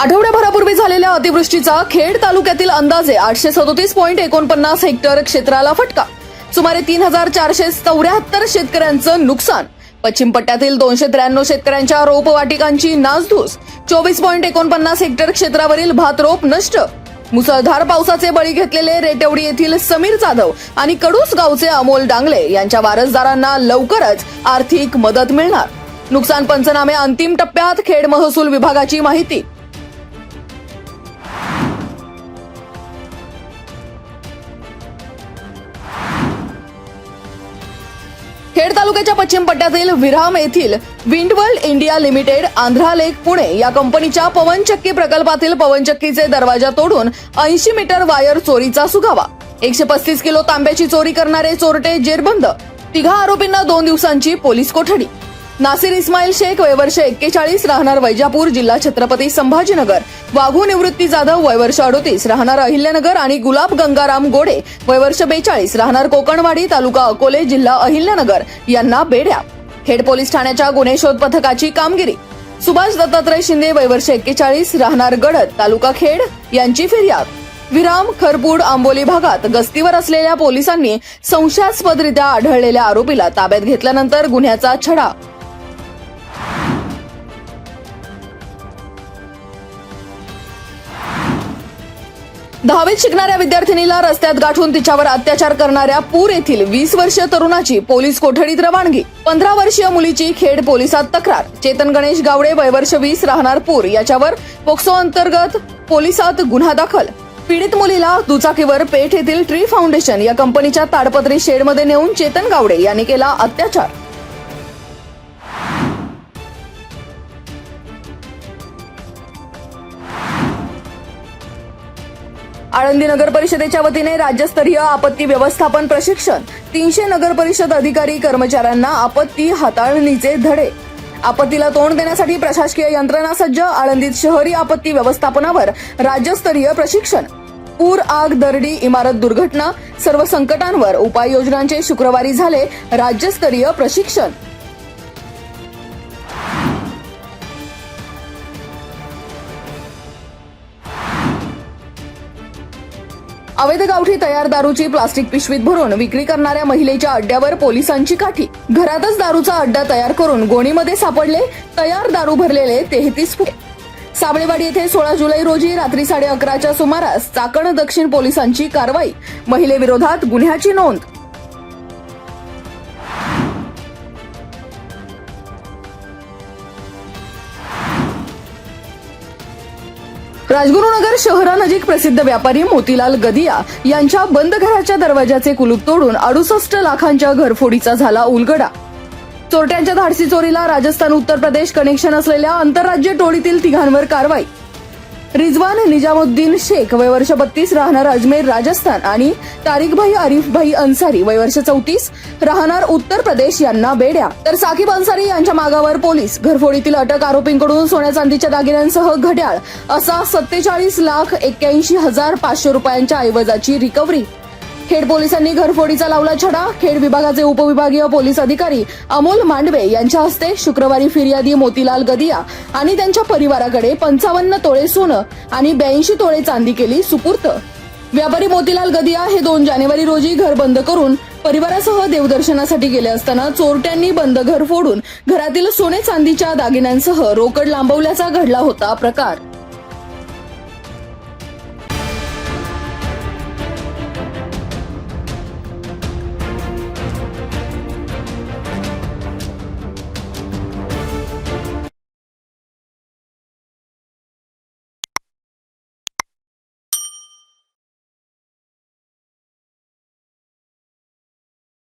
आठवड्याभरापूर्वी झालेल्या अतिवृष्टीचा खेड तालुक्यातील अंदाजे 837.49 हेक्टर क्षेत्राला फटका. सुमारे 3474 शेतकऱ्यांचं नुकसान. पश्चिम पट्ट्यातील 293 शेतकऱ्यांच्या रोपवाटिकांची नासधूस. 24.49 हेक्टर क्षेत्रावरील भात रोप नष्ट. मुसळधार पावसाचे बळी घेतलेले रेटेवडी येथील समीर जाधव आणि कडूस गावचे अमोल डांगले यांच्या वारसदारांना लवकरच आर्थिक मदत मिळणार. नुकसान पंचनामे अंतिम टप्प्यात. खेड महसूल विभागाची माहिती. खेड तालुक्याच्या पश्चिम पट्ट्यातील विराम येथील विंडवर्ल्ड इंडिया लिमिटेड आंध्रा लेक पुणे या कंपनीच्या पवनचक्की प्रकल्पातील पवनचक्कीचे दरवाजा तोडून 80 मीटर वायर चोरीचा सुगावा. 135 किलो तांब्याची चोरी करणारे चोरटे जेरबंद. 3 आरोपींना 2 दिवसांची पोलीस कोठडी. नासिर इस्माईल शेख वय वर्ष 41 राहणार वैजापूर जिल्हा छत्रपती संभाजीनगर. वाघू निवृत्ती जाधव वय वर्ष 38 राहणार अहिल्यानगर आणि गुलाब गंगाराम गोडे वय वर्ष 42 राहणार कोकणवाडी तालुका अकोले जिल्हा अहिल्यानगर यांना बेड्या. खेड पोलीस ठाण्याच्या गुन्हे शोध पथकाची कामगिरी. सुभाष दत्तात्रय शिंदे वय वर्ष 41 राहणार गडद तालुका खेड यांची फिर्याद. विराम खरपूड आंबोली भागात गस्तीवर असलेल्या पोलिसांनी संशयास्पदरित्या आढळलेल्या आरोपीला ताब्यात घेतल्यानंतर गुन्ह्याचा छडा. दहावीत शिकणाऱ्या विद्यार्थिनीला रस्त्यात गाठून तिच्यावर अत्याचार करणाऱ्या पूर येथील 20 वर्षीय तरुणाची पोलीस कोठडीत रवानगी. 15 वर्षीय मुलीची खेड पोलिसात तक्रार. चेतन गणेश गावडे वय वर्ष 20 राहणार पूर याच्यावर पोक्सो अंतर्गत पोलिसात गुन्हा दाखल. पीडित मुलीला दुचाकीवर पेठ येथील ट्री फाउंडेशन या कंपनीच्या ताडपत्री शेडमध्ये नेऊन चेतन गावडे यांनी केला अत्याचार. आळंदी नगर परिषदेच्या वतीने राज्यस्तरीय आपत्ती व्यवस्थापन प्रशिक्षण. 300 नगर परिषद अधिकारी कर्मचाऱ्यांना आपत्ती हाताळणीचे धडे. आपत्तीला तोंड देण्यासाठी प्रशासकीय यंत्रणा सज्ज. आळंदीत शहरी आपत्ती व्यवस्थापनावर राज्यस्तरीय प्रशिक्षण. पूर, आग, दरडी, इमारत दुर्घटना सर्व संकटांवर उपाययोजनांचे शुक्रवारी झाले राज्यस्तरीय प्रशिक्षण. अवैध गावठी तयार दारूची प्लास्टिक पिशवीत भरून विक्री करणाऱ्या महिलेच्या अड्ड्यावर पोलिसांची काठी. घरातच दारूचा अड्डा तयार करून गोणीमध्ये सापडले तयार दारू भरलेले 33 फुटे. साबळेवाडी येथे 16 जुलै रोजी रात्री 11:30च्या सुमारास चाकण दक्षिण पोलिसांची कारवाई. महिलेविरोधात गुन्ह्याची नोंद. राजगुरुनगर शहरानजीक प्रसिद्ध व्यापारी मोतीलाल गदिया यांच्या बंद घराच्या दरवाजाचे कुलूप तोडून 68 लाखांच्या घरफोडीचा झाला उलगडा. चोरट्यांच्या धाडसी चोरीला राजस्थान उत्तर प्रदेश कनेक्शन असलेल्या आंतरराज्य टोळीतील 3 कारवाई. रिजवान निजामुद्दीन शेख वय वर्ष 32 राहणार अजमेर राजस्थान आणि तारिकभाई आरिफभाई अन्सारी वय वर्ष 34 राहणार उत्तर प्रदेश यांना बेड्या. तर साकिब अन्सारी यांच्या मागावर पोलीस. घरफोडीतील अटक आरोपींकडून सोन्या चांदीच्या दागिन्यांसह घड्याळ असा 47,81,500 रुपयांच्या ऐवजाची रिकव्हरी. खेड पोलिसांनी घरफोडीचा लावला छडा. खेड विभागाचे उपविभागीय पोलीस अधिकारी अमोल मांडवे यांच्या हस्ते शुक्रवारी फिर्यादी मोतीलाल गदिया आणि त्यांच्या परिवाराकडे 55 तोळे सोनं आणि 82 तोळे चांदी केली सुपूर्त. व्यापारी मोतीलाल गदिया हे 2 जानेवारी रोजी घर बंद करून परिवारासह देवदर्शनासाठी गेले असताना चोरट्यांनी बंद घर फोडून घरातील सोने चांदीच्या दागिन्यांसह रोकड लांबवल्याचा घडला होता प्रकार.